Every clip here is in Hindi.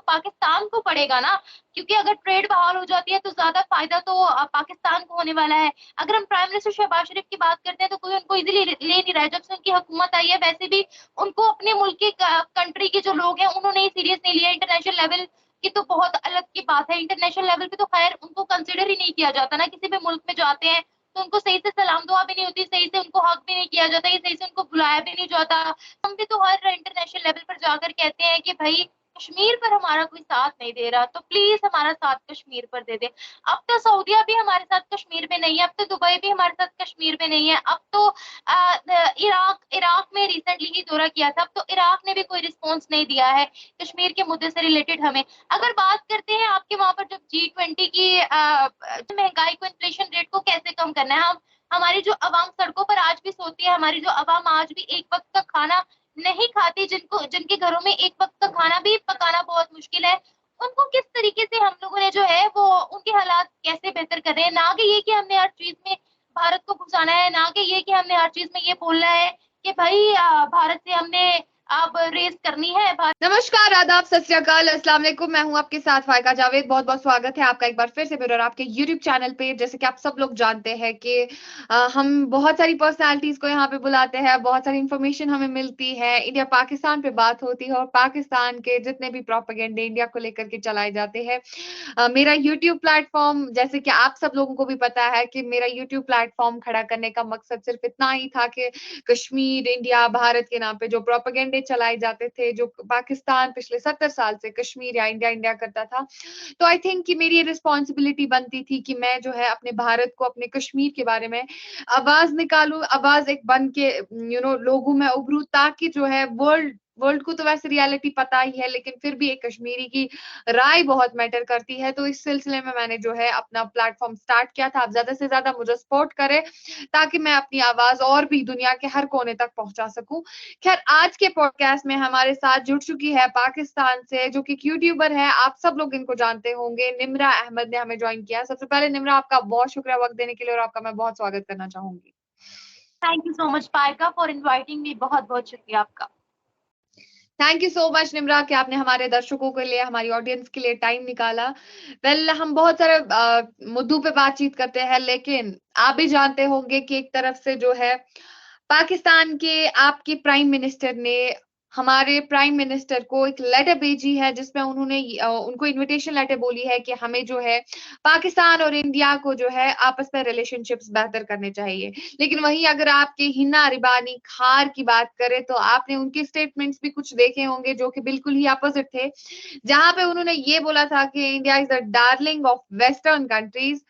पाकिस्तान को पड़ेगा ना, क्योंकि अगर ट्रेड बहाल हो जाती है तो ज्यादा फायदा तो पाकिस्तान को होने वाला है। अगर हम प्राइम मिनिस्टर शहबाज शरीफ की बात करते हैं तो कोई उनको इजीली ले नहीं रहा है। जब से उनकी हुकूमत आई है वैसे भी उनको अपने मुल्क के कंट्री के जो लोग हैं उन्होंने ही सीरियस नहीं लिया। इंटरनेशनल लेवल की तो बहुत अलग की बात है, इंटरनेशनल लेवल पे तो खैर उनको कंसिडर ही नहीं किया जाता ना। किसी भी मुल्क में जाते हैं तो उनको सही से सलाम दुआ भी नहीं होती, सही से उनको हक भी नहीं किया जाता, ये सही से उनको बुलाया भी नहीं जाता। हम भी तो हर इंटरनेशनल लेवल पर जाकर कहते हैं कि भाई कश्मीर पर हमारा कोई साथ नहीं दे रहा, तो प्लीज हमारा साथ कश्मीर पर दे दे। अब तो सऊदीया भी हमारे साथ कश्मीर में नहीं है, अब तो दुबई भी हमारे साथ कश्मीर में नहीं है। अब तो इराक इराक में रिसेंटली ही दौरा किया था, अब तो इराक ने भी कोई रिस्पॉन्स नहीं दिया है कश्मीर के मुद्दे से रिलेटेड हमें। अगर बात करते हैं आपके वहां पर जब G20 की महंगाई को, इन्फ्लेशन रेट को कैसे कम करना है, हम हमारी जो अवाम सड़कों पर आज भी सोती है, हमारी जो अवाम आज भी एक वक्त का खाना नहीं खाती, जिनके घरों में एक वक्त का खाना भी पकाना बहुत मुश्किल है, उनको किस तरीके से हम लोगों ने जो है वो उनके हालात कैसे बेहतर कर रहे हैं। ना कि ये कि हमने हर चीज में भारत को घुसाना है, ना कि ये कि हमने हर चीज में ये बोलना है कि भाई भारत से हमने अब रेस करनी है। नमस्कार, आदाब, सत श्री अकाल, अस्सलाम वालेकुम। मैं हूं आपके साथ फायका जावेद। बहुत बहुत स्वागत है आपका एक बार फिर से मेरे और आपके YouTube चैनल पे। जैसे कि आप सब लोग जानते हैं कि हम बहुत सारी पर्सनालिटीज को यहाँ पे बुलाते हैं, बहुत सारी इंफॉर्मेशन हमें मिलती है, इंडिया पाकिस्तान पे बात होती है और पाकिस्तान के जितने भी प्रोपेगेंडे इंडिया को लेकर के चलाए जाते हैं। मेरा YouTube प्लेटफॉर्म, जैसे कि आप सब लोगों को भी पता है कि मेरा YouTube प्लेटफॉर्म खड़ा करने का मकसद सिर्फ इतना ही था कि कश्मीर, इंडिया, भारत के नाम पे जो प्रोपेगेंडे चलाए जाते थे, जो पाकिस्तान पिछले 70 साल से कश्मीर या इंडिया इंडिया करता था, तो आई थिंक कि मेरी ये रिस्पॉन्सिबिलिटी बनती थी कि मैं जो है अपने भारत को, अपने कश्मीर के बारे में आवाज निकालूं, आवाज एक बन के लोगों में उभरूं, ताकि जो है वर्ल्ड वर्ल्ड को तो वैसे रियलिटी पता ही है, लेकिन फिर भी एक कश्मीरी की राय बहुत मैटर करती है। तो इस सिलसिले में मैंने जो है अपना प्लेटफॉर्म स्टार्ट किया था। आप ज्यादा से ज्यादा मुझे सपोर्ट करें ताकि मैं अपनी आवाज और भी दुनिया के हर कोने तक पहुंचा सकूं। खैर, आज के पॉडकास्ट में हमारे साथ जुड़ चुकी है पाकिस्तान से, जो कि एक यूट्यूबर है, आप सब लोग इनको जानते होंगे, निम्रा अहमद ने हमें ज्वाइन किया। सबसे पहले निम्रा, आपका बहुत शुक्रिया वक्त देने के लिए और आपका मैं बहुत स्वागत करना चाहूंगी। Thank you so much Paika for inviting me, बहुत बहुत शुक्रिया आपका। Thank you so much Nimra कि आपने हमारे दर्शकों के लिए, हमारी ऑडियंस के लिए टाइम निकाला। हम बहुत सारे मुद्दों पे बातचीत करते हैं, लेकिन आप भी जानते होंगे कि एक तरफ से जो है पाकिस्तान के आपके प्राइम मिनिस्टर ने हमारे प्राइम मिनिस्टर को एक लेटर भेजी है, जिसमें उन्होंने उनको इनविटेशन लेटर बोली है कि हमें जो है पाकिस्तान और इंडिया को जो है आपस में रिलेशनशिप्स बेहतर करने चाहिए। लेकिन वहीं अगर आपके हिना रिबानी खार की बात करें तो आपने उनके स्टेटमेंट्स भी कुछ देखे होंगे जो कि बिल्कुल ही अपोजिट थे, जहां पे उन्होंने ये बोला था कि India is the darling of western countries.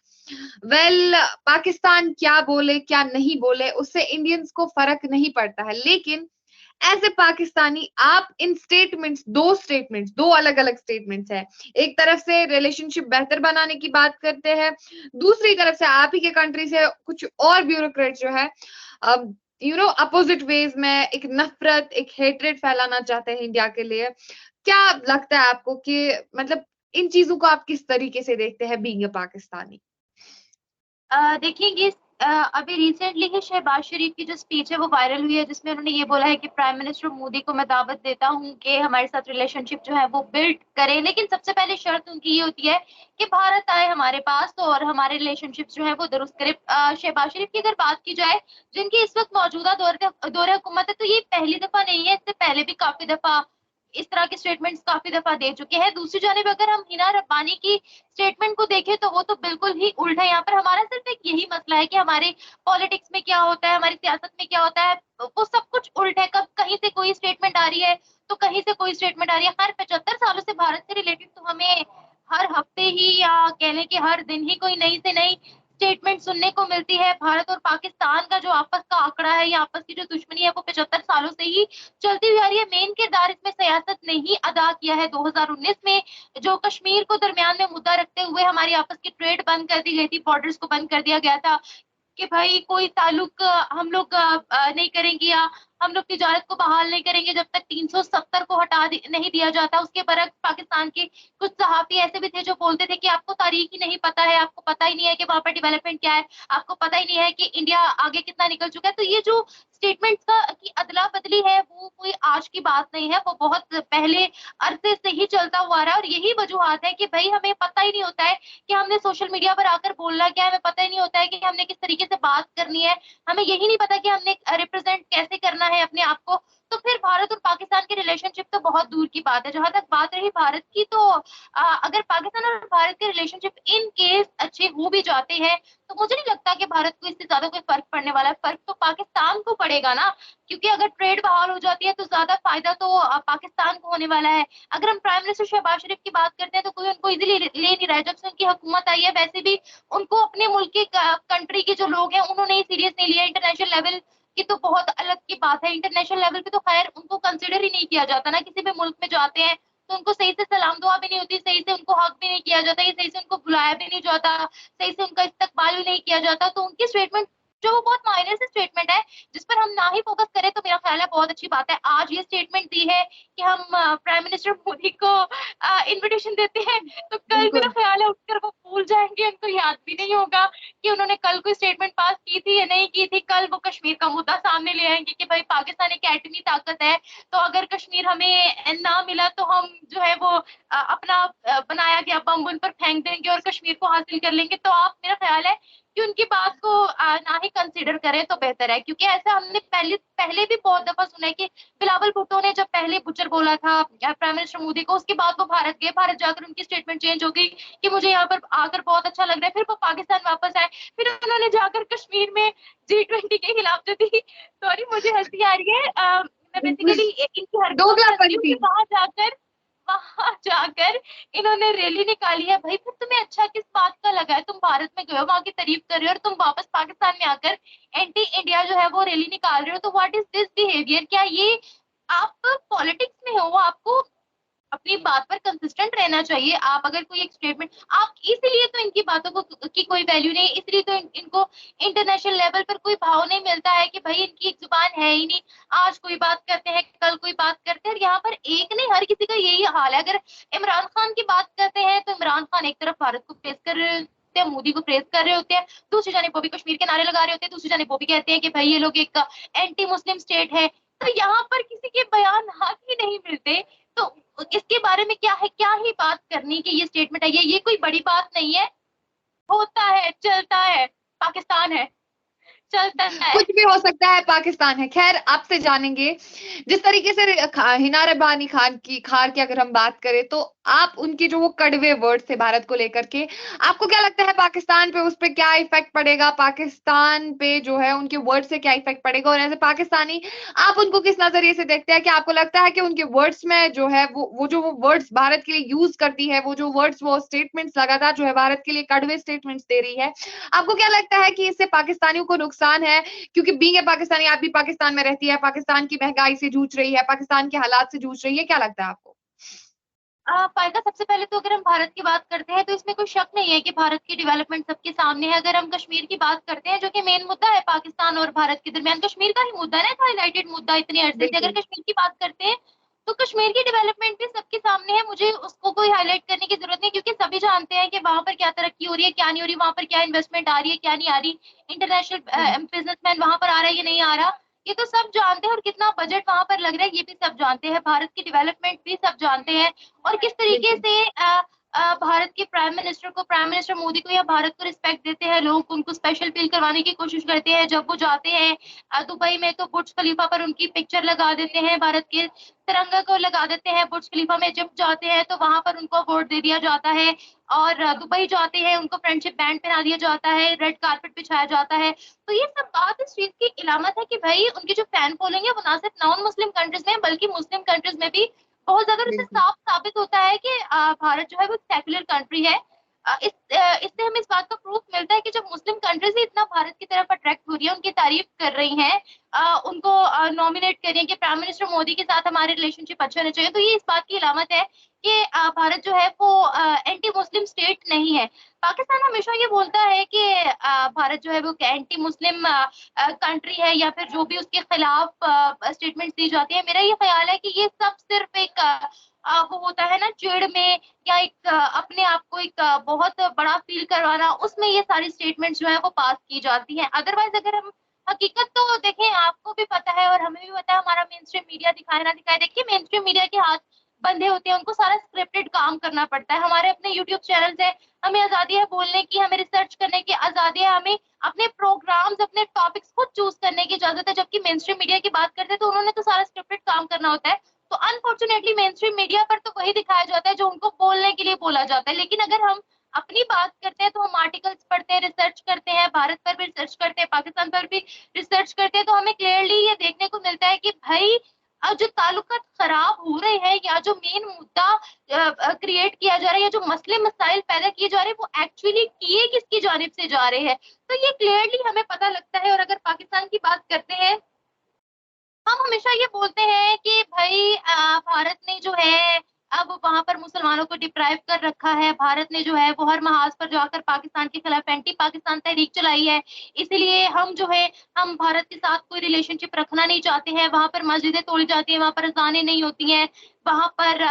Pakistan क्या बोले क्या नहीं बोले उससे इंडियंस को फर्क नहीं पड़ता है, लेकिन एज ए पाकिस्तानी आप इन स्टेटमेंट्स, दो अलग अलग स्टेटमेंट्स है। एक तरफ से रिलेशनशिप बेहतर बनाने की बात करते हैं, दूसरी तरफ से आप ही के कंट्री से कुछ और ब्यूरोक्रेट जो है अपोजिट वेज में एक नफरत, एक हेट्रेड फैलाना चाहते हैं इंडिया के लिए। क्या लगता है आपको कि मतलब इन चीजों को आप किस तरीके से देखते हैं बीइंग अ पाकिस्तानी? देखिए ये अभी रिसेंटली ही शहबाज शरीफ की जो स्पीच है वो वायरल हुई है, जिसमें उन्होंने ये बोला है कि प्राइम मिनिस्टर मोदी को मैं दावत देता हूं कि हमारे साथ रिलेशनशिप जो है वो बिल्ड करें, लेकिन सबसे पहले शर्त उनकी ये होती है कि भारत आए हमारे पास तो और हमारे रिलेशनशिप जो है वो दुरुस्त करे। शहबाज शरीफ की अगर बात की जाए, जिनकी इस वक्त मौजूदा दौरे हुकूमत है, तो ये पहली दफा नहीं है, इससे पहले भी काफी दफा इस तरह के स्टेटमेंट्स काफी दफा दे चुके हैं। दूसरी जानिब अगर हम हिना रब्बानी की स्टेटमेंट को देखें तो वो तो बिल्कुल ही उल्टा है। यहाँ पर हमारा सिर्फ एक यही मसला है कि हमारे पॉलिटिक्स में क्या होता है, हमारी सियासत में क्या होता है, वो सब कुछ उल्टा है। कब कहीं से कोई स्टेटमेंट आ रही है तो कहीं से कोई स्टेटमेंट आ रही है। हर 75 सालों से भारत से रिलेटेड तो हमें हर हफ्ते ही या कह लें कि हर दिन ही कोई नई से नई स्टेटमेंट सुनने को मिलती है। भारत और पाकिस्तान का जो आपस का आंकड़ा है या आपस की जो दुश्मनी है वो 75 सालों से ही चलती हुई आ रही है। मेन किरदार इसमें सियासत ने ही अदा किया है। 2019 में जो कश्मीर को दरमियान में मुद्दा रखते हुए हमारी आपस की ट्रेड बंद कर दी गई थी, बॉर्डर्स को बंद कर दिया गया था कि भाई कोई ताल्लुक हम लोग नहीं करेंगे या हम लोग तिजारत को बहाल नहीं करेंगे जब तक 370 को नहीं दिया जाता। उसके बरक्स पाकिस्तान के कुछ सहाफी ऐसे भी थे जो बोलते थे कि आपको तारीख ही नहीं पता है, आपको पता ही नहीं है कि वहां पर डेवलपमेंट क्या है, आपको पता ही नहीं है कि इंडिया आगे कितना निकल चुका है। तो ये जो स्टेटमेंट्स का की अदला बदली है वो कोई आज की बात नहीं है, वो बहुत पहले अरसे से ही चलता हुआ रहा है। और यही वजूहत है कि भाई हमें पता ही नहीं होता है कि हमने सोशल मीडिया पर आकर बोलना क्या है, हमें पता ही नहीं होता है कि हमने किस तरीके से बात करनी है, हमें यही नहीं पता कि हमने रिप्रेजेंट कैसे करना है अपने आप को। तो फिर भारत और पाकिस्तान की रिलेशनशिप तो बहुत दूर की बात है। जहां तक बात रही भारत की, तो अगर पाकिस्तान और भारत के रिलेशनशिप इन केस अच्छे हो भी जाते हैं तो मुझे नहीं लगता कि भारत को इससे ज्यादा कोई फर्क पड़ने वाला है। फर्क तो पाकिस्तान को पड़ेगा ना, क्योंकि अगर ट्रेड बहाल हो जाती है तो ज्यादा फायदा तो पाकिस्तान को होने वाला है। अगर हम प्राइम मिनिस्टर शहबाज शरीफ की बात करते हैं तो कोई उनको इजीली ले नहीं रहा है। जब से उनकी हुकूमत आई है वैसे भी उनको अपने मुल्क के कंट्री के जो लोग हैं उन्होंने सीरियस नहीं लिया। इंटरनेशनल लेवल की तो बहुत अलग की बात है, इंटरनेशनल लेवल पे तो खैर उनको कंसिडर ही नहीं किया जाता ना। किसी भी मुल्क में जाते हैं तो उनको सही से सलाम दुआ भी नहीं होती, सही से उनको हक भी नहीं किया जाता, ये सही से उनको बुलाया भी नहीं जाता, सही से उनका इस्तकबाल भी नहीं किया जाता। तो उनकी स्टेटमेंट जो वो बहुत मायने से स्टेटमेंट है जिस पर हम ना ही फोकस करें तो मेरा ख्याल है बहुत अच्छी बात है। आज ये स्टेटमेंट दी है कि हम प्राइम मिनिस्टर मोदी को इनविटेशन देते हैं, तो कल मेरा बिल्कुल। ख्याल है उठकर वो भूल जाएंगे, उनको याद भी नहीं होगा कि उन्होंने कल कोई स्टेटमेंट पास की थी या नहीं की थी। कल वो कश्मीर का मुद्दा सामने ले आएंगे कि भाई पाकिस्तान एक एटमी ताकत है, तो अगर कश्मीर हमें ना मिला तो हम जो है वो अपना बनाया गया बम उन पर फेंक देंगे और कश्मीर को हासिल कर लेंगे। तो आप, मेरा ख्याल है कि उनकी बात को ना ही कंसीडर करें तो बेहतर है, क्योंकि ऐसा हमने पहले पहले भी बहुत दफा सुना है कि बिलावल भुट्टो ने जब पहले बुचर बोला था प्राइम मिनिस्टर मोदी को, उसके बाद वो भारत गए, भारत जाकर उनकी स्टेटमेंट चेंज हो गई कि मुझे यहाँ पर आकर बहुत अच्छा लग रहा है। फिर वो पाकिस्तान वापस आए, फिर उन्होंने जाकर कश्मीर में G20 के खिलाफ जो थी, सॉरी मुझे हंसी आ रही है, मैं बिल्कुल। बेसिकली इनकी हरकतों से हंसती हूँ कि दोगलापंती। वहां जाकर इन्होंने रैली निकाली है। भाई फिर तुम्हें अच्छा किस बात का लगा है? तुम भारत में गए हो, वहां की तारीफ कर रहे हो और तुम वापस पाकिस्तान में आकर एंटी इंडिया जो है वो रैली निकाल रहे हो। तो व्हाट इज दिस बिहेवियर? क्या ये आप पॉलिटिक्स में हो? आपको अपनी बात पर कंसिस्टेंट रहना चाहिए। आप अगर कोई एक स्टेटमेंट, आप इसीलिए तो इनकी बातों को की कोई वैल्यू नहीं, इसलिए तो इनको इंटरनेशनल लेवल पर कोई भाव नहीं मिलता है कि भाई इनकी एक जुबान है ही नहीं। आज कोई बात करते हैं, कल कोई बात करते हैं, और यहाँ पर एक नहीं हर किसी का यही हाल है। अगर इमरान खान की बात करते हैं तो इमरान खान एक तरफ भारत को प्रेस कर रहे होते हैं, मोदी को प्रेस कर रहे होते हैं, दूसरी जाने वो भी कश्मीर के नारे लगा रहे होते हैं, दूसरी जाने वो भी कहते हैं कि भाई ये लोग एक एंटी मुस्लिम स्टेट है। तो यहाँ पर किसी के बयान हाथ ही नहीं मिलते। तो इसके बारे में क्या है, क्या ही बात करनी कि ये स्टेटमेंट है, ये कोई बड़ी बात नहीं है। होता है, चलता है, पाकिस्तान है, चलता है। कुछ भी हो सकता है, पाकिस्तान है। खैर, आपसे जानेंगे जिस तरीके से हिना रब्बानी खार की अगर हम बात करें तो आप उनके जो वो कड़वे वर्ड थे भारत को लेकर के, आपको क्या लगता है पाकिस्तान पे उस पे क्या इफेक्ट पड़ेगा? पाकिस्तान पे जो है उनके वर्ड से क्या इफेक्ट पड़ेगा? और एज ए पाकिस्तानी आप उनको किस नजरिए से देखते हैं? कि आपको लगता है कि उनके वर्ड्स में जो है वो जो वो वर्ड्स भारत के लिए यूज करती है, वो जो वर्ड्स वो स्टेटमेंट्स लगातार जो है भारत के लिए कड़वे स्टेटमेंट्स दे रही है, आपको क्या लगता है कि इससे पाकिस्तानियों को नुकसान है? क्योंकि बीइंग ए पाकिस्तानी, आप भी पाकिस्तान में रहती है, पाकिस्तान की महंगाई से जूझ रही है, पाकिस्तान के हालात से जूझ रही है, क्या लगता है आपको? फायदा सबसे पहले तो अगर हम भारत की बात करते हैं तो इसमें कोई शक नहीं है कि भारत की डेवलपमेंट सबके सामने है। अगर हम कश्मीर की बात करते हैं जो कि मेन मुद्दा है पाकिस्तान और भारत के दरमियान, कश्मीर का ही मुद्दा है, हाईलाइटेड मुद्दा इतने अरसे से। अगर बिल्कुल। कश्मीर की बात करते हैं तो कश्मीर की डेवलपमेंट भी सबके सामने है, मुझे उसको कोई हाईलाइट करने की जरूरत नहीं, क्योंकि सभी जानते हैं कि वहां पर क्या तरक्की हो रही है, क्या नहीं हो रही, वहां पर क्या इन्वेस्टमेंट आ रही है, क्या नहीं आ रही, इंटरनेशनल बिजनेसमैन वहां पर आ रहा है या नहीं आ रहा, ये तो सब जानते हैं। और कितना बजट वहां पर लग रहा है ये भी सब जानते हैं, भारत की डेवलपमेंट भी सब जानते हैं। और किस तरीके बिल्कुल। से भारत के प्राइम मिनिस्टर मोदी को या भारत को रिस्पेक्ट देते हैं लोग, उनको स्पेशल फील करवाने की कोशिश करते हैं। जब वो जाते हैं दुबई में तो बुर्ज खलीफा पर उनकी पिक्चर लगा देते हैं, भारत के तिरंगा को लगा देते हैं बुर्ज खलीफा में। जब जाते हैं तो वहां पर उनको अवार्ड दे दिया जाता है, और दुबई जाते हैं उनको फ्रेंडशिप बैंड पहना दिया जाता है, रेड कारपेट बिछाया जाता है। तो ये सब बात इस चीज की इलामत है कि भाई उनकी जो फैन फॉलोइंग है वो ना सिर्फ नॉन मुस्लिम कंट्रीज में बल्कि मुस्लिम कंट्रीज में भी बहुत ज्यादा। इससे बिल्कुल। साफ साबित होता है कि भारत जो है वो सेक्युलर कंट्री है। इससे हमें इस बात का प्रूफ मिलता है कि जब मुस्लिम कंट्रीज ही इतना भारत की तरफ अट्रैक्ट हो रही है, उनकी तारीफ कर रही हैं, उनको नॉमिनेट कर रही है कि प्राइम मिनिस्टर मोदी के साथ हमारे रिलेशनशिप अच्छे होने चाहिए, तो ये इस बात की अलामत है कि भारत जो है वो एंटी मुस्लिम स्टेट नहीं है। पाकिस्तान हमेशा ये बोलता है कि भारत जो है वो एंटी मुस्लिम कंट्री है, या फिर जो भी उसके खिलाफ स्टेटमेंट दी जाती है। मेरा ये ख्याल है कि ये सब सिर्फ एक वो होता है ना चिढ़ में, या एक अपने आप को एक बहुत बड़ा फील करवाना, उसमें ये सारी स्टेटमेंट्स जो है वो पास की जाती हैं। अदरवाइज अगर हम हकीकत तो देखें, आपको भी पता है और हमें भी पता है, हमारा मेन स्ट्रीम मीडिया दिखाए ना दिखाए, देखिए मेन स्ट्रीम मीडिया के हाथ बंधे होते हैं, उनको सारा स्क्रिप्टेड काम करना पड़ता है। हमारे अपने यूट्यूब चैनल है, हमें आजादी है बोलने की, हमें रिसर्च करने की आजादी है, हमें अपने प्रोग्राम्स अपने टॉपिक्स खुद चूज करने की इजाजत है। जबकि मेन स्ट्रीम मीडिया की बात करते हैं तो उन्होंने तो सारा स्क्रिप्टेड काम करना होता है। तो अनफॉर्चुनेटली मेन स्ट्रीम मीडिया पर तो वही दिखाया जाता है जो उनको बोलने के लिए बोला जाता है। लेकिन अगर हम अपनी बात करते हैं तो हम आर्टिकल्स पढ़ते हैं, रिसर्च करते हैं, भारत पर भी रिसर्च करते हैं, पाकिस्तान पर भी रिसर्च करते हैं, तो हमें क्लियरली ये देखने को मिलता है कि भाई जो ताल्लुकात खराब हो रहे हैं, या जो मेन मुद्दा क्रिएट किया जा रहा है, या जो मसले मसाइल पैदा किए जा रहे हैं, वो एक्चुअली किए किसकी जानिब से जा रहे हैं, तो ये क्लियरली हमें पता लगता है। और अगर पाकिस्तान की बात करते हैं, हम हमेशा ये बोलते हैं कि भाई भारत ने जो है अब वहां पर मुसलमानों को डिप्राइव कर रखा है। भारत ने जो है वो हर महाज पर जाकर पाकिस्तान के खिलाफ एंटी पाकिस्तान तहरीक चलाई है। इसलिए हम जो है हम भारत के साथ कोई रिलेशनशिप रखना नहीं चाहते हैं। वहां पर मस्जिदें तोड़ी जाती हैं, वहां पर अजानें नहीं होती हैं, वहां पर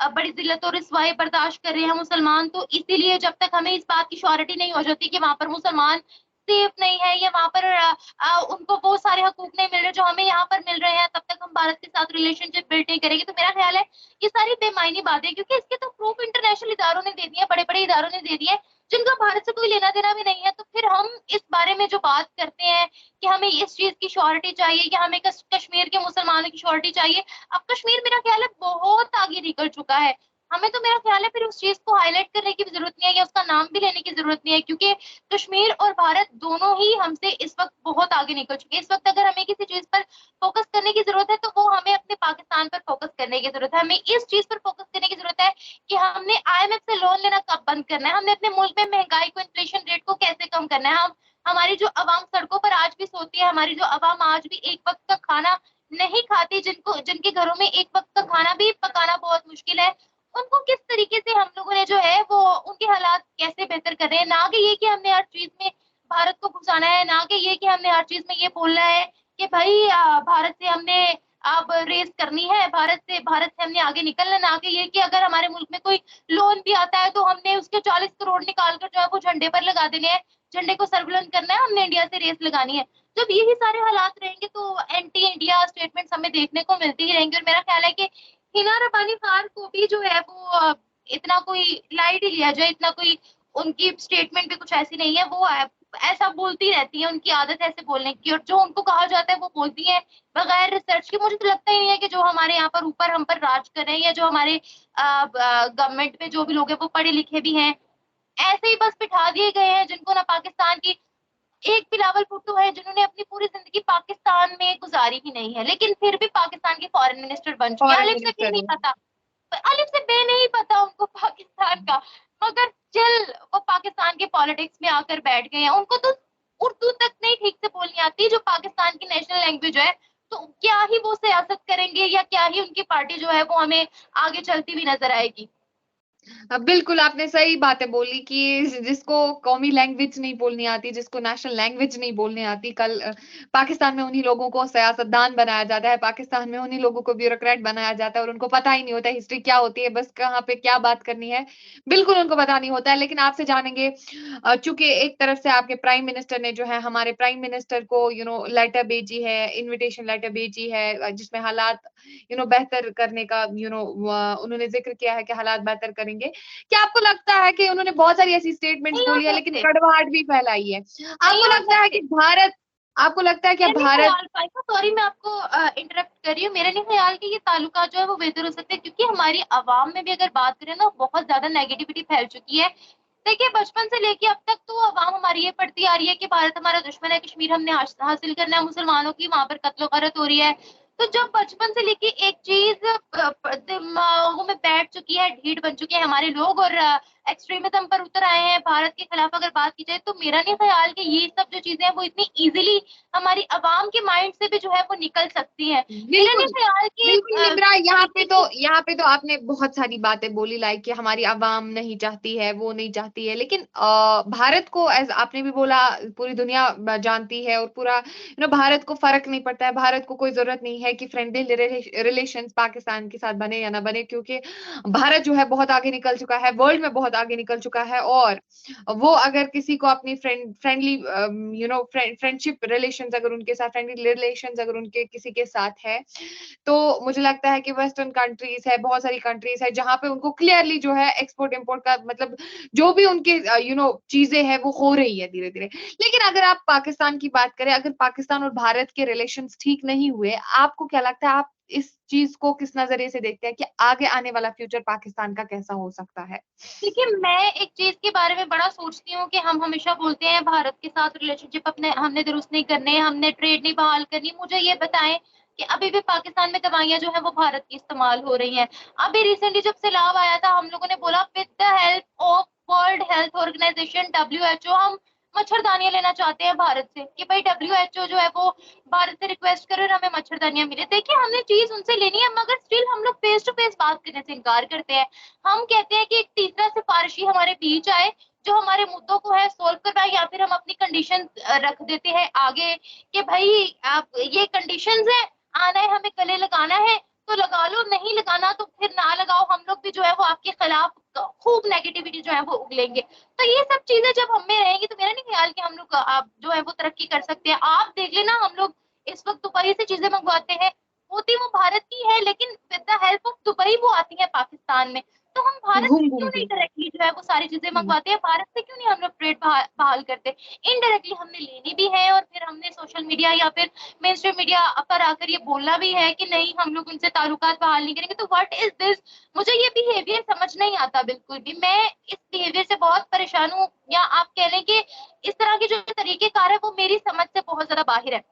बड़ी जिल्लत और रिसवाई बर्दाश्त कर रहे हैं मुसलमान। तो इसीलिए जब तक हमें इस बात की श्योरिटी नहीं हो जाती कि वहां पर मुसलमान सेफ नहीं है, या वहां पर उनको वो सारे हकूक नहीं मिल रहे जो हमें यहाँ पर मिल रहे हैं, तब तक हम भारत के साथ रिलेशनशिप बिल्ड नहीं करेंगे। तो मेरा ख्याल है ये सारी बेमायनी बातें, क्योंकि इसके तो प्रूफ इंटरनेशनल इदारों ने दे दिए, बड़े बड़े इदारों ने दे दिए, जिनका भारत से कोई लेना देना भी नहीं है। तो फिर हम इस बारे में जो बात करते हैं कि हमें इस चीज की श्योरिटी चाहिए, कि हमें कश्मीर के मुसलमानों की श्योरिटी चाहिए, अब कश्मीर मेरा ख्याल है बहुत आगे निकल चुका है। हमें तो मेरा ख्याल है फिर उस चीज को हाईलाइट करने की भी जरूरत नहीं है, या उसका नाम भी लेने की जरूरत नहीं है, क्योंकि कश्मीर और भारत दोनों ही हमसे इस वक्त बहुत आगे निकल चुके हैं। इस वक्त अगर हमें किसी चीज पर फोकस करने की जरूरत है, तो वो हमें अपने पाकिस्तान पर फोकस करने की जरूरत है। हमें इस चीज पर फोकस करने की जरूरत है कि हमने आईएमएफ से लोन लेना कब बंद करना है, हमने अपने मुल्क में महंगाई को, इन्फ्लेशन रेट को कैसे कम करना है। हम हमारी जो अवाम सड़कों पर आज भी सोती है, हमारी जो अवाम आज भी एक वक्त का खाना नहीं खाती, जिनको जिनके घरों में एक वक्त का खाना भी पकाना बहुत मुश्किल है, उनको किस तरीके से हम लोगों ने जो है वो उनके हालात कैसे बेहतर कर रहे हैं। ना कि ये कि हमने हर चीज में भारत को घुसाना है, ना कि ये कि हमने हर चीज में ये बोलना है कि भाई भारत से हमने अब रेस करनी है, भारत से हमने आगे निकलना। ना कि ये कि अगर हमारे मुल्क में कोई लोन भी आता है तो हमने उसके 40 करोड़ निकाल कर जो है वो झंडे पर लगा देने हैं, झंडे को सरबुलंद करना है, हमने इंडिया से रेस लगानी है। जब यही सारे हालात रहेंगे तो एंटी इंडिया स्टेटमेंट्स हमें देखने को मिलती ही रहेंगे। और मेरा ख्याल है कि हिना रब्बानी खान को भी जो है वो इतना कोई लाइट ही लिया जाए, इतना कोई उनकी स्टेटमेंट भी कुछ ऐसी नहीं है। वो ऐसा बोलती रहती है, उनकी आदत है ऐसे बोलने की, और जो उनको कहा जाता है वो बोलती है बगैर रिसर्च के। मुझे तो लगता ही नहीं है कि जो हमारे यहाँ पर ऊपर हम पर राज कर रहे हैं, या जो हमारे गवर्नमेंट में जो भी लोग हैं वो पढ़े लिखे भी हैं, ऐसे ही बस बिठा दिए गए हैं, जिनको ना पाकिस्तान की एक बिलावल भुट्टो है जिन्होंने अपनी पूरी जिंदगी पाकिस्तान में गुजारी ही नहीं है, लेकिन फिर भी पाकिस्तान के फॉरेन मिनिस्टर बन चुके हैं। फॉरेन अलिफ से भी मिनिस्टर नहीं है। पता, अलिफ से बे नहीं पता उनको पाकिस्तान का, मगर चिल वो पाकिस्तान के पॉलिटिक्स में आकर बैठ गए हैं। उनको तो उर्दू तक नहीं ठीक से बोलनी आती, जो पाकिस्तान की नेशनल लैंग्वेज है। तो क्या ही वो सियासत करेंगे, या क्या ही उनकी पार्टी जो है वो हमें आगे चलती हुई नजर आएगी। बिल्कुल आपने सही बातें बोली कि जिसको कौमी लैंग्वेज नहीं बोलनी आती, जिसको नेशनल लैंग्वेज नहीं बोलनी आती, कल पाकिस्तान में उन्हीं लोगों को सियासतदान बनाया जाता है, पाकिस्तान में उन्हीं लोगों को ब्यूरोक्रेट बनाया जाता है, और उनको पता ही नहीं होता हिस्ट्री क्या होती है, बस कहाँ पे क्या बात करनी है, बिल्कुल उनको पता नहीं होता है। लेकिन आपसे जानेंगे, चूंकि एक तरफ से आपके प्राइम मिनिस्टर ने जो है हमारे प्राइम मिनिस्टर को लेटर भेजी है, इन्विटेशन लेटर भेजी है, जिसमें हालात बेहतर करने का उन्होंने जिक्र किया है कि हालात बेहतर करेंगे। क्या आपको लगता है कि उन्होंने बहुत सारी ऐसी स्टेटमेंट्स नहीं हो बोली है लेकिन सकते, कड़वाहट भी फैलाई है? नहीं आपको हो लगता है कि सकते। भारत आपको लगता है क्या मेरा नहीं भारत ख्याल पाएगा, सॉरी मैं आपको इंटरप्ट कर रही हूँ, मेरा नहीं ख्याल कि ये ताल्लुकात जो है वो बेहतर हो सकते हैं, क्योंकि हमारी आवाम में भी अगर बात करें ना, बहुत ज्यादा नेगेटिविटी फैल चुकी है। देखिए बचपन से लेके अब तक तो आवाम हमारी ये पढ़ती आ रही है कि भारत हमारा दुश्मन है, कश्मीर हमने हासिल करना है, मुसलमानों की वहां पर कत्लो गारत हो रही है, तो जब बचपन से लेके एक चीज दिमागों में बैठ चुकी है, ढीठ बन चुके हैं हमारे लोग, और एक्सट्रीमिज्म पर उतर आए हैं भारत के खिलाफ अगर बात की जाए, तो मेरा नहीं ख्याल कि ये सब जो चीजें हैं वो इतनी इजीली हमारी अवाम के माइंड से भी जो है वो निकल सकती हैं। मेरा नहीं बिल्कुल ख्याल कि बिल्कुल निब्रा, तरीके की यहाँ पे तो आपने बहुत सारी बातें बोली, लाइक कि हमारी आवाम नहीं चाहती है, वो नहीं चाहती है, लेकिन भारत को, एज आपने भी बोला, पूरी दुनिया जानती है, और पूरा भारत को फर्क नहीं पड़ता है, भारत को कोई जरूरत नहीं है कि फ्रेंडली रिलेशन पाकिस्तान के साथ बने या ना बने, क्योंकि भारत जो है बहुत आगे निकल चुका है, वर्ल्ड में बहुत आगे निकल चुका है, और वो अगर किसी को अपनी फ्रेंडली फ्रेंडशिप रिलेशंस अगर उनके साथ, फ्रेंडली रिलेशंस अगर उनके किसी के साथ है, तो मुझे लगता है कि वेस्टर्न कंट्रीज है, बहुत सारी कंट्रीज है जहां पे उनको क्लियरली जो है एक्सपोर्ट इंपोर्ट का मतलब जो भी उनके चीजें हैं वो हो रही है धीरे धीरे। लेकिन अगर आप पाकिस्तान की बात करें, अगर पाकिस्तान और भारत के रिलेशंस ठीक नहीं हुए, आपको क्या लगता है, आप इस चीज को किस नजरिए से देखते हैं कि आगे आने वाला फ्यूचर पाकिस्तान का कैसा हो सकता है? देखिए, मैं एक चीज के बारे में बड़ा सोचती हूँ कि हम हमेशा बोलते हैं भारत के साथ रिलेशनशिप अपने हमने दुरुस्त नहीं करने, हमने ट्रेड नहीं बहाल करनी। मुझे ये बताएं कि अभी भी पाकिस्तान में दवाइयां जो है वो भारत की इस्तेमाल हो रही हैं। अभी रिसेंटली जब सैलाब आया था, हम लोगों ने बोला with the help of world health organisation WHO हम मच्छरदानियां लेना चाहते हैं भारत से, कि भाई WHO जो है वो भारत से रिक्वेस्ट करे और हमें मच्छरदानियां मिले। देखिए, हमने चीज उनसे लेनी है, मगर स्टिल हम लोग फेस टू फेस बात करने से इनकार करते हैं। हम कहते हैं कि एक तीसरा सिफारिशी हमारे बीच आए जो हमारे मुद्दों को है सोल्व करवाए, या फिर हम अपनी कंडीशन रख देते हैं आगे कि भाई आप ये कंडीशंस है, आना है हमें गले लगाना है तो लगा लो, नहीं लगाना तो फिर ना लगाओ, हम लोग भी जो है वो आपके खिलाफ खूब नेगेटिविटी जो है वो उगलेंगे। तो ये सब चीजें जब हम में रहेंगी तो मेरा नहीं ख्याल कि हम लोग आप जो है वो तरक्की कर सकते हैं। आप देख लेना, हम लोग इस वक्त दुबई से चीजें मंगवाते हैं, होती वो भारत की है, लेकिन with the help of Dubai वो आती है पाकिस्तान में। तो हम भारत से घूम घूम क्यों के। नहीं डायरेक्टली जो है वो सारी चीजें हम्म। मंगवाते हैं, भारत से क्यों नहीं हम लोग ट्रेड बहाल करते? इनडायरेक्टली हमने लेनी भी है, और फिर हमने सोशल मीडिया या फिर मेन स्ट्रीम मीडिया पर आकर ये बोलना भी है कि नहीं हम लोग उनसे ताल्लुकात बहाल नहीं करेंगे। तो व्हाट इज दिस? मुझे ये बिहेवियर समझ नहीं आता बिल्कुल भी। मैं इस बिहेवियर से बहुत परेशान हूँ, या आप कह लें कि इस तरह के जो तरीकेकार है वो मेरी समझ से बहुत ज्यादा बाहर है।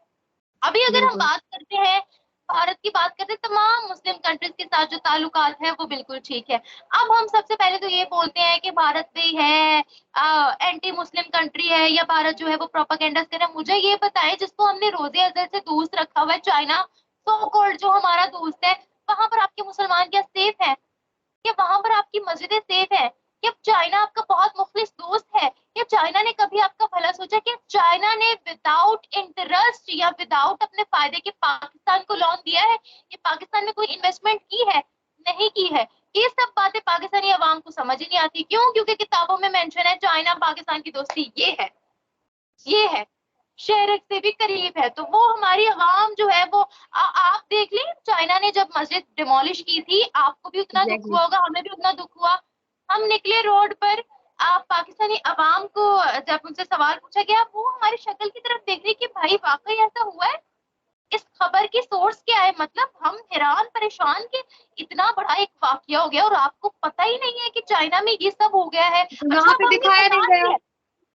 अभी अगर हम बिल्कुल। बात करते हैं, भारत की बात करते हैं, तमाम मुस्लिम कंट्रीज के साथ जो ताल्लुकात है वो बिल्कुल ठीक है। अब हम सबसे पहले तो ये बोलते हैं कि भारत भी है एंटी मुस्लिम कंट्री है, या भारत जो है वो प्रोपागेंडा कर रहा है। मुझे ये बताएं, जिसको हमने रोजे अजहर से दोस्त रखा हुआ है, चाइना सो कॉल्ड जो हमारा दोस्त है, वहां पर आपके मुसलमान क्या सेफ है? क्या वहां पर आपकी मस्जिदें सेफ है? क्या चाइना आपका बहुत मुखलिस दोस्त है? क्या चाइना ने कभी आपका भला सोचा? क्या चाइना ने विदाउट इंटरेस्ट या विदाउट अपने फायदे के पाकिस्तान को लोन दिया है? ये पाकिस्तान में कोई इन्वेस्टमेंट की है? नहीं की है। ये सब बातें पाकिस्तानी अवाम को समझ ही नहीं आती। क्यों? क्योंकि किताबों में मेंशन है चाइना पाकिस्तान की दोस्ती ये है शहर से भी करीब है। तो वो हमारी आवाम जो है वो आप देख लें, चाइना ने जब मस्जिद डिमोलिश की थी, आपको भी उतना दुख एग्जैक्टली। हुआ होगा, हमें भी उतना दुख हुआ। हम निकले रोड पर, आप पाकिस्तानी अवाम को जब उनसे सवाल पूछा गया, वो हमारी शक्ल की तरफ देख रही कि भाई वाकई ऐसा हुआ है। इस खबर की सोर्स क्या है? मतलब हम हैरान परेशान कि इतना बड़ा एक वाकया हो गया और आपको पता ही नहीं है कि चाइना में ये सब हो गया है। अच्छा, वहां अब पे हमने दिखाया नहीं बता गया। दिया,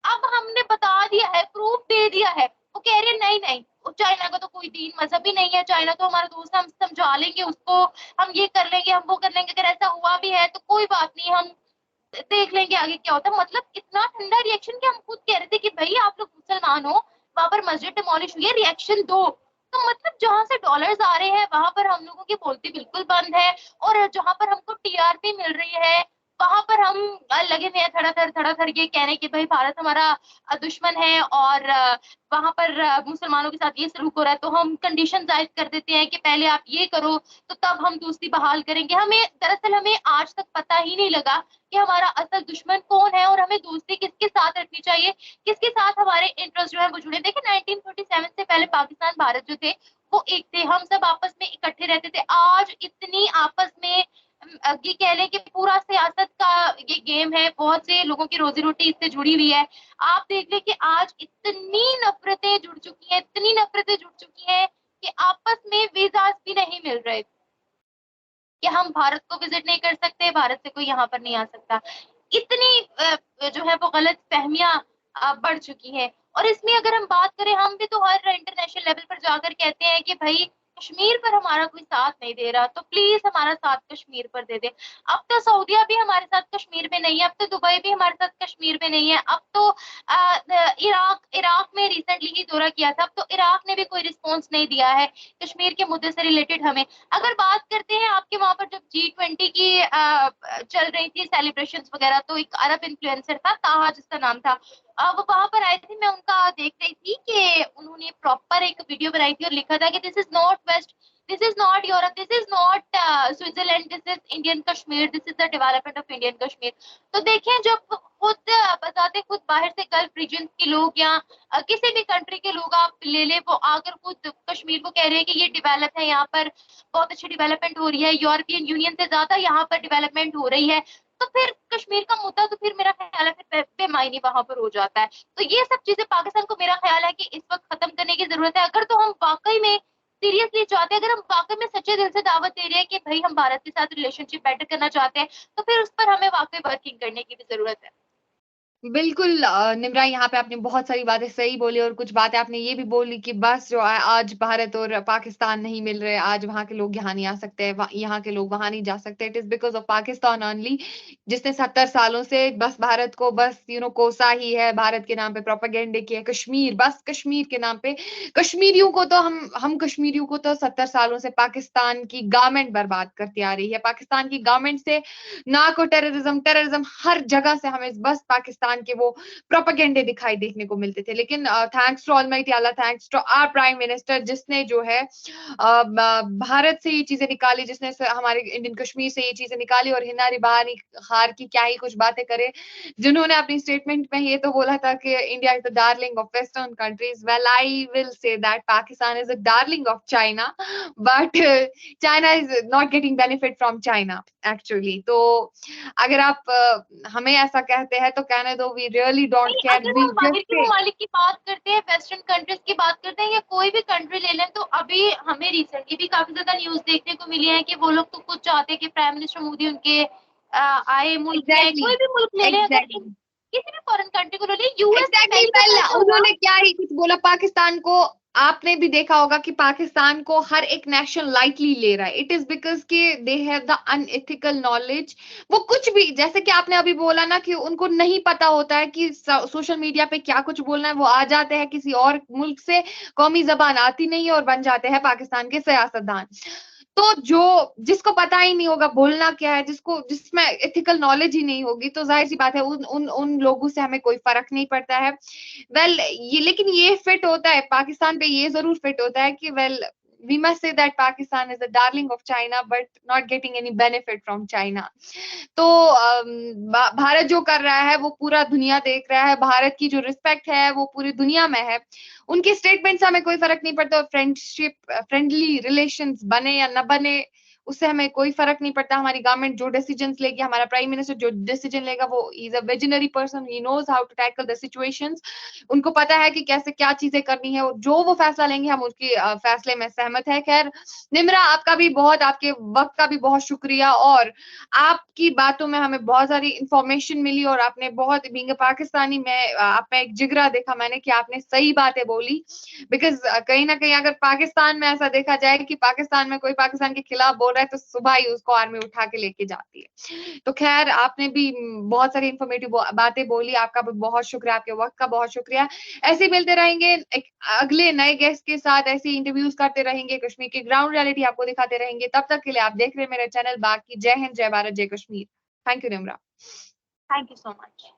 अब हमने बता दिया है, प्रूफ दे दिया है। वो कह रहे हैं नहीं नहीं, चाइना का तो कोई दीन मजहब ही नहीं है, चाइना तो हमारा दोस्त है, हम समझा लेंगे उसको, हम ये कर लेंगे, हम वो कर लेंगे, अगर ऐसा हुआ भी है तो कोई बात नहीं, हम देख लेंगे आगे क्या होता है। मतलब इतना ठंडा रिएक्शन कि हम खुद कह रहे थे कि भाई आप लोग मुसलमान हो, वहां पर मस्जिद डिमोलिश हुई है, रिएक्शन दो। तो मतलब जहां से डॉलर्स आ रहे हैं वहां पर हम लोगों की बोलती बिल्कुल बंद है, और जहां पर हमको टीआरपी मिल रही है वहां पर हम लगे हुए हैं धड़ाधड़ ये कहने कि भाई भारत हमारा दुश्मन है, और वहां पर मुसलमानों के साथ ये सलूक हो रहा है, तो हम कंडीशन जायज कर देते हैं कि पहले आप ये करो तो तब हम दोस्ती बहाल करेंगे। हमें आज तक पता ही नहीं लगा कि हमारा असल दुश्मन कौन है, और हमें दोस्ती किसके साथ रखनी चाहिए, किसके साथ हमारे इंटरेस्ट जो है वो जुड़े। देखिए, 1947 से पहले पाकिस्तान भारत जो थे वो एक थे, हम सब आपस में इकट्ठे रहते थे। आज इतनी आपस में ये कह लें कि पूरा सियासत का ये गेम है, बहुत से लोगों की रोजी रोटी इससे जुड़ी हुई है। आप देख लें कि आज इतनी नफरतें जुड़ चुकी हैं, इतनी नफरतें जुड़ चुकी हैं कि आपस में वीजाज भी नहीं मिल रहे, कि हम भारत को विजिट नहीं कर सकते, भारत से कोई यहाँ पर नहीं आ सकता। इतनी जो है वो गलत फहमियां बढ़ चुकी है। और इसमें अगर हम बात करें, हम भी तो हर इंटरनेशनल लेवल पर जाकर कहते हैं कि भाई कश्मीर पर हमारा कोई साथ नहीं दे रहा, तो प्लीज हमारा साथ कश्मीर पर दे दे। अब तो सऊदीया भी हमारे साथ कश्मीर में नहीं है, अब तो दुबई भी हमारे साथ कश्मीर में नहीं है, अब तो इराक इराक में रिसेंटली ही दौरा किया था, अब तो इराक ने भी कोई रिस्पॉन्स नहीं दिया है कश्मीर के मुद्दे से रिलेटेड हमें। अगर बात करते हैं आपके वहां पर जब G20 की चल रही थी सेलिब्रेशंस वगैरह, तो एक अरब इन्फ्लुएंसर था ताहा जिसका नाम था, वो वहां पर आए थे, मैं उनका देख रही थी कि उन्होंने प्रॉपर एक वीडियो बनाई थी और लिखा था कि this is not west, this is not Europe, this is not Switzerland, this is Indian Kashmir, this is the development of Indian Kashmir. तो देखें, जब खुद बताते खुद बाहर से गल्फ रीजन के लोग या किसी भी कंट्री के लोग आप ले ले, वो आकर खुद कश्मीर को कह रहे हैं कि ये डेवलप है, यहाँ पर बहुत अच्छी डेवलपमेंट हो रही है, यूरोपियन यूनियन से ज्यादा यहाँ पर डेवलपमेंट हो रही है, तो फिर कश्मीर का मुद्दा तो फिर मेरा ख्याल है फिर बेमायनी वहां पर हो जाता है। तो ये सब चीजें पाकिस्तान को मेरा ख्याल है कि इस वक्त खत्म करने की जरूरत है। अगर तो हम वाकई में सीरियसली चाहते हैं, अगर हम वाकई में सच्चे दिल से दावत दे रहे हैं कि भाई हम भारत के साथ रिलेशनशिप बेटर करना चाहते हैं, तो फिर उस पर हमें वाकई वर्किंग करने की भी जरूरत है। बिल्कुल निम्रा, यहाँ पे आपने बहुत सारी बातें सही बोली और कुछ बातें आपने ये भी बोली कि बस जो आज भारत और पाकिस्तान नहीं मिल रहे, आज वहाँ के लोग यहाँ नहीं आ सकते, यहाँ के लोग वहाँ नहीं जा सकते, it is because of Pakistan only, जिसने 70 सालों से बस भारत को बस कोसा ही है, भारत के नाम पे प्रोपेगेंडे किया, कश्मीर बस कश्मीर के नाम पे। कश्मीरियों को तो हम कश्मीरियों को तो 70 सालों से पाकिस्तान की गवर्नमेंट बर्बाद करती आ रही है, पाकिस्तान की गवर्नमेंट से नार्को टेररिज्म टेररिज्म हर जगह से हमें बस पाकिस्तान के वो प्रोपेगेंडे दिखाई देखने को मिलते थे। लेकिन thanks to almighty Allah, thanks to our prime minister, जिसने जो है भारत से ये चीजें निकाली, जिसने हमारे इंडियन कश्मीर से ये चीजें निकाली, और हिना रिबानी खार की क्या ही कुछ बातें करे, जिन्होंने अपनी स्टेटमेंट में ये तो बोला था कि India is the darling of western countries. Well, I will say that Pakistan is the darling of China, but China is not getting benefit from China actually. तो अगर आप हमें ऐसा कहते हैं तो कहने दो, वी रियली डोंट नहीं, केयर, अगर वी हम बाहर जस्ट के से। ममालिक की बात करते हैं, वेस्टर्न कंट्रीज की बात करते हैं, या कोई भी कंट्री ले लें, तो अभी हमें रिसेंटली भी काफी ज्यादा न्यूज देखने को मिली है कि वो लोग तो कुछ चाहते हैं कि प्राइम मिनिस्टर मोदी उनके आए मुल्क में आए। एग्जैक्टली, कोई भी मुल्क ले लें, अगर एग्जैक्टली, किसी भी फॉरेन कंट्री को ले लें, यूएस में एग्जैक्टली। पहली दफा वेल, ऐसा हुआ। उन्होंने क्या ही कुछ बोला पाकिस्तान को, आपने भी देखा होगा कि पाकिस्तान को हर एक नेशन लाइटली ले रहा है, इट इज बिकॉज के they have the unethical knowledge. वो कुछ भी, जैसे कि आपने अभी बोला ना कि उनको नहीं पता होता है कि सोशल मीडिया पे क्या कुछ बोलना है, वो आ जाते हैं किसी और मुल्क से, कौमी जबान आती नहीं है और बन जाते हैं पाकिस्तान के सियासतदान। तो जो जिसको पता ही नहीं होगा बोलना क्या है, जिसमें एथिकल नॉलेज ही नहीं होगी, तो जाहिर सी बात है उन उन उन लोगों से हमें कोई फर्क नहीं पड़ता है। वेल, ये लेकिन ये फिट होता है पाकिस्तान पे, ये जरूर फिट होता है कि well, we must say that Pakistan is the darling of China but not getting any benefit from China। तो भारत जो कर रहा है वो पूरा दुनिया देख रहा है, भारत की जो रिस्पेक्ट है वो पूरी दुनिया में है, उनके स्टेटमेंट से हमें कोई फर्क नहीं पड़ता, फ्रेंडशिप फ्रेंडली रिलेशंस बने या न बने उससे हमें कोई फर्क नहीं पड़ता। हमारी गवर्नमेंट जो डिसीजंस लेगी, हमारा प्राइम मिनिस्टर जो डिसीजन लेगा, वो is a visionary person, he knows how to tackle the situations, उनको पता है कि कैसे क्या चीजें करनी है, और जो वो फैसला लेंगे हम उसके फैसले में सहमत है। खैर निम्रा, आपका भी बहुत, आपके वक्त का भी बहुत शुक्रिया, और आपकी बातों में हमें बहुत सारी इंफॉर्मेशन मिली, और आपने बहुत, बीइंग पाकिस्तानी में आप में एक जिगरा देखा मैंने कि आपने सही बातें बोली। बिकॉज कहीं ना कहीं अगर पाकिस्तान में ऐसा देखा जाए कि पाकिस्तान में कोई पाकिस्तान के खिलाफ बोल रहा है, तो सुबह ही उसको आर्मी उठा के लेके जाती है। तो खैर, आपने भी बहुत सारी इंफॉर्मेटिव बातें बोली, आपका भी बहुत शुक्रिया, आपके वक्त का बहुत शुक्रिया। ऐसे ही मिलते रहेंगे एक अगले नए गेस्ट के साथ, ऐसे इंटरव्यूज करते रहेंगे, कश्मीर की ग्राउंड रियलिटी आपको दिखाते रहेंगे। तब तक के लिए आप देख रहे हैं मेरा चैनल। बाकी जय हिंद, जय भारत, जय Kashmir. Thank you Nimra. Thank you so much.